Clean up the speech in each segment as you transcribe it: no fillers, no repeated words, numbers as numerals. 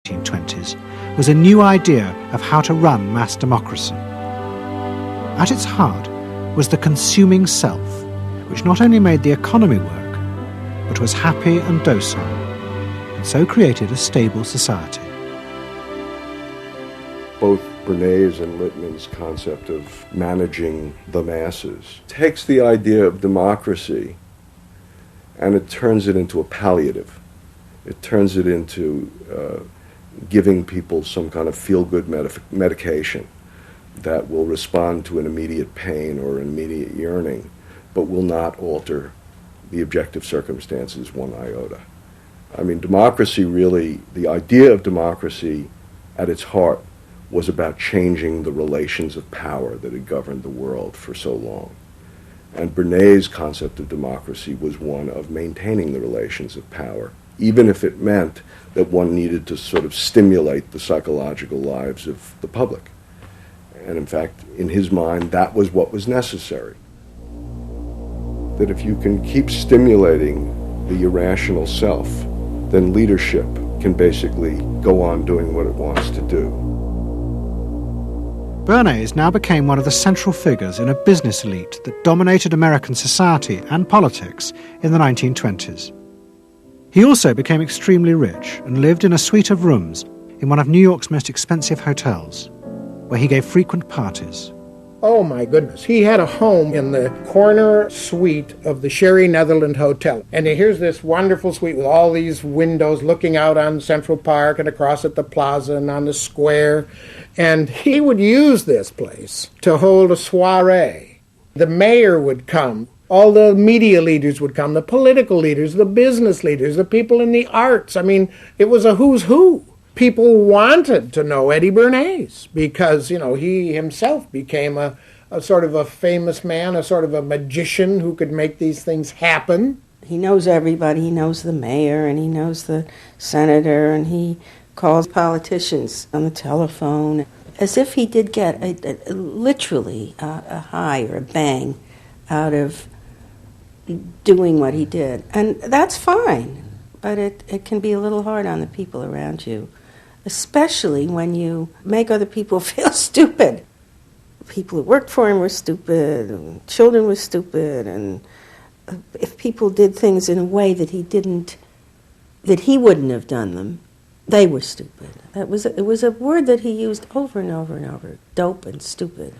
1920s was a new idea of how to run mass democracy. At its heart was the consuming self, which not only made the economy work, but was happy and docile, and so created a stable society. Both Bernays and Littman's concept of managing the masses takes the idea of democracy and it turns it into a palliative. It turns it into giving people some kind of feel-good medication that will respond to an immediate pain or an immediate yearning, but will not alter the objective circumstances one iota. I mean, democracy really, the idea of democracy at its heart was about changing the relations of power that had governed the world for so long. And Bernays' concept of democracy was one of maintaining the relations of power, even if it meant that one needed to sort of stimulate the psychological lives of the public. And in fact, in his mind, that was what was necessary. That if you can keep stimulating the irrational self, then leadership can basically go on doing what it wants to do. Bernays now became one of the central figures in a business elite that dominated American society and politics in the 1920s. He also became extremely rich and lived in a suite of rooms in one of New York's most expensive hotels, where he gave frequent parties. Oh my goodness. He had a home in the corner suite of the Sherry Netherland Hotel. And here's this wonderful suite with all these windows looking out on Central Park and across at the plaza and on the square. And he would use this place to hold a soiree. The mayor would come. All the media leaders would come, the political leaders, the business leaders, the people in the arts. I mean, it was a who's who. People wanted to know Eddie Bernays because, you know, he himself became a sort of a famous man, a sort of a magician who could make these things happen. He knows everybody. He knows the mayor and he knows the senator and he calls politicians on the telephone as if he did get literally a high or a bang out of doing what he did. And that's fine, but it can be a little hard on the people around you, especially when you make other people feel stupid. People who worked for him were stupid, and children were stupid, and if people did things in a way that he wouldn't have done them, they were stupid. It was a word that he used over and over and over, dope and stupid.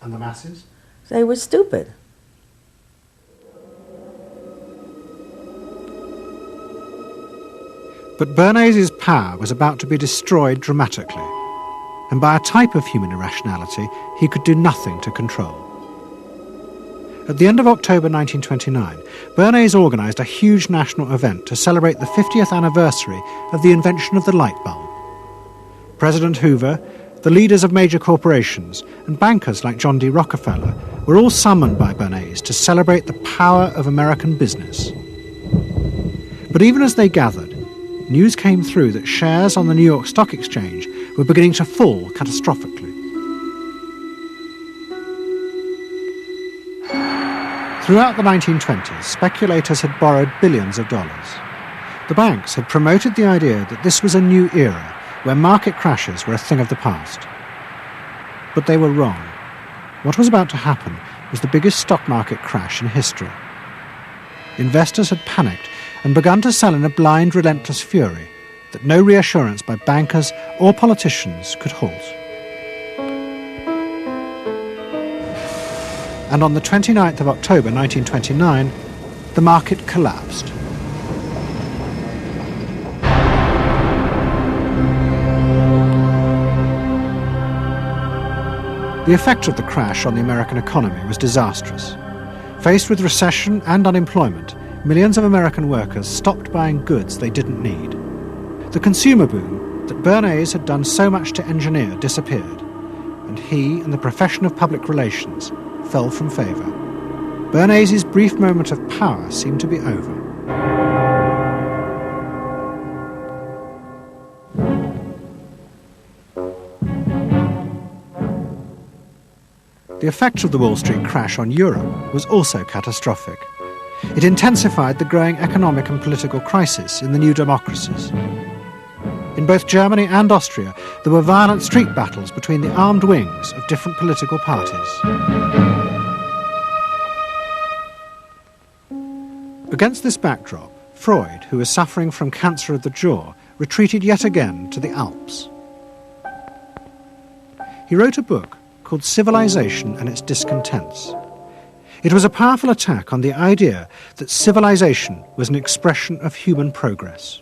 And the masses? They were stupid. But Bernays' power was about to be destroyed dramatically, and by a type of human irrationality he could do nothing to control. At the end of October 1929, Bernays organised a huge national event to celebrate the 50th anniversary of the invention of the light bulb. President Hoover, the leaders of major corporations, and bankers like John D. Rockefeller were all summoned by Bernays to celebrate the power of American business. But even as they gathered, news came through that shares on the New York Stock Exchange were beginning to fall catastrophically. Throughout the 1920s, speculators had borrowed billions of dollars. The banks had promoted the idea that this was a new era where market crashes were a thing of the past. But they were wrong. What was about to happen was the biggest stock market crash in history. Investors had panicked and begun to sell in a blind, relentless fury that no reassurance by bankers or politicians could halt. And on the 29th of October 1929, the market collapsed. The effect of the crash on the American economy was disastrous. Faced with recession and unemployment, millions of American workers stopped buying goods they didn't need. The consumer boom that Bernays had done so much to engineer disappeared, and he and the profession of public relations fell from favour. Bernays' brief moment of power seemed to be over. The effect of the Wall Street crash on Europe was also catastrophic. It intensified the growing economic and political crisis in the new democracies. In both Germany and Austria, there were violent street battles between the armed wings of different political parties. Against this backdrop, Freud, who was suffering from cancer of the jaw, retreated yet again to the Alps. He wrote a book called Civilization and Its Discontents. It was a powerful attack on the idea that civilization was an expression of human progress.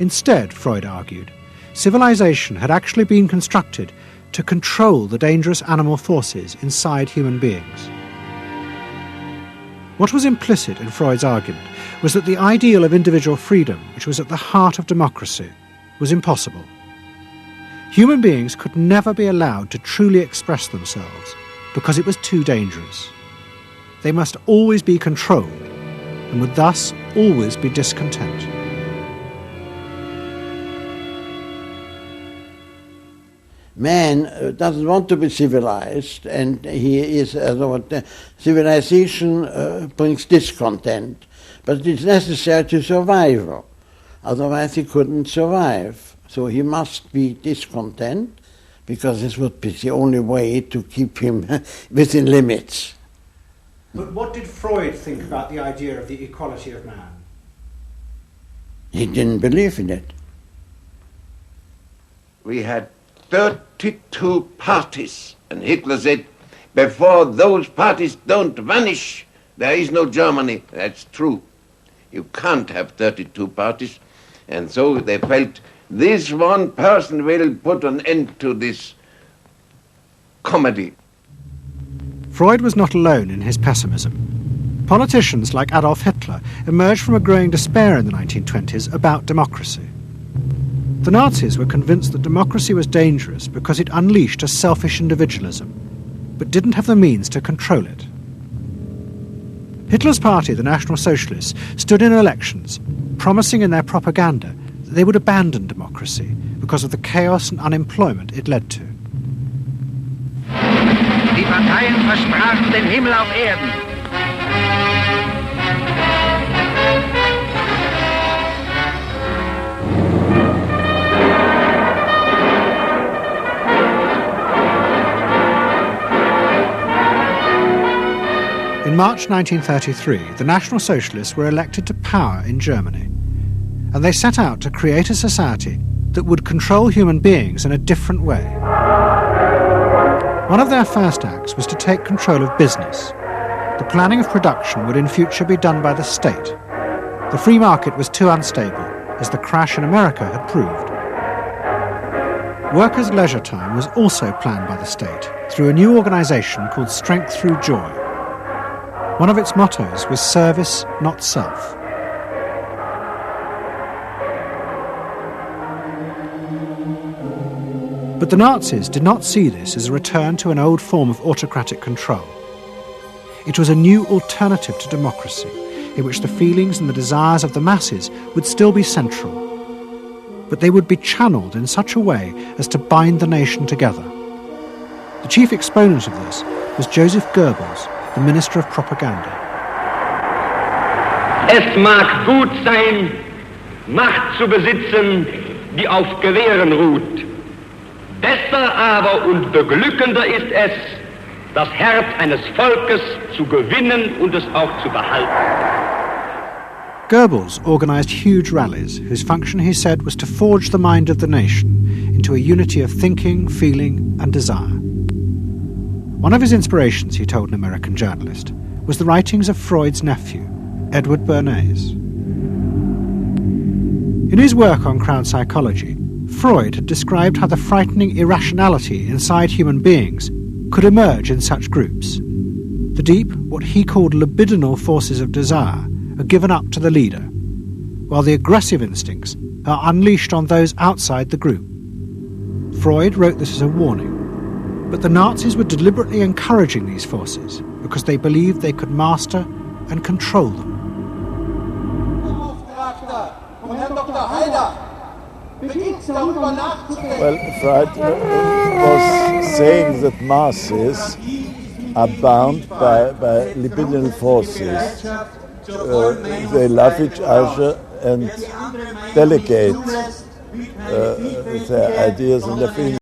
Instead, Freud argued, civilization had actually been constructed to control the dangerous animal forces inside human beings. What was implicit in Freud's argument was that the ideal of individual freedom, which was at the heart of democracy, was impossible. Human beings could never be allowed to truly express themselves because it was too dangerous. They must always be controlled and would thus always be discontent. Man doesn't want to be civilized, and he is civilization brings discontent, but it's necessary to survival. Otherwise he couldn't survive. So he must be discontent, because this would be the only way to keep him within limits. But what did Freud think about the idea of the equality of man? He didn't believe in it. We had 32 parties, and Hitler said, before those parties don't vanish, there is no Germany. That's true. You can't have 32 parties. And so they felt, this one person will put an end to this comedy. Freud was not alone in his pessimism. Politicians like Adolf Hitler emerged from a growing despair in the 1920s about democracy. The Nazis were convinced that democracy was dangerous because it unleashed a selfish individualism, but didn't have the means to control it. Hitler's party, the National Socialists, stood in elections, promising in their propaganda that they would abandon democracy because of the chaos and unemployment it led to. Die Parteien versprachen den Himmel auf Erden. In March 1933, the National Socialists were elected to power in Germany, and they set out to create a society that would control human beings in a different way. One of their first acts was to take control of business. The planning of production would in future be done by the state. The free market was too unstable, as the crash in America had proved. Workers' leisure time was also planned by the state through a new organisation called Strength Through Joy. One of its mottos was service, not self. But the Nazis did not see this as a return to an old form of autocratic control. It was a new alternative to democracy, in which the feelings and the desires of the masses would still be central, but they would be channeled in such a way as to bind the nation together. The chief exponent of this was Joseph Goebbels, the Minister of Propaganda. Es mag gut sein, Macht zu besitzen, die auf Gewehren ruht. Besser aber und beglückender ist es, das Herz eines Volkes zu gewinnen und es auch zu behalten. Goebbels organised huge rallies whose function, he said, was to forge the mind of the nation into a unity of thinking, feeling and desire. One of his inspirations, he told an American journalist, was the writings of Freud's nephew, Edward Bernays. In his work on crowd psychology, Freud had described how the frightening irrationality inside human beings could emerge in such groups. The deep, what he called libidinal forces of desire, are given up to the leader, while the aggressive instincts are unleashed on those outside the group. Freud wrote this as a warning, but the Nazis were deliberately encouraging these forces because they believed they could master and control them. Well, Freud was saying that masses are bound by libidinal forces. They love each other and delegate their ideas and their feelings.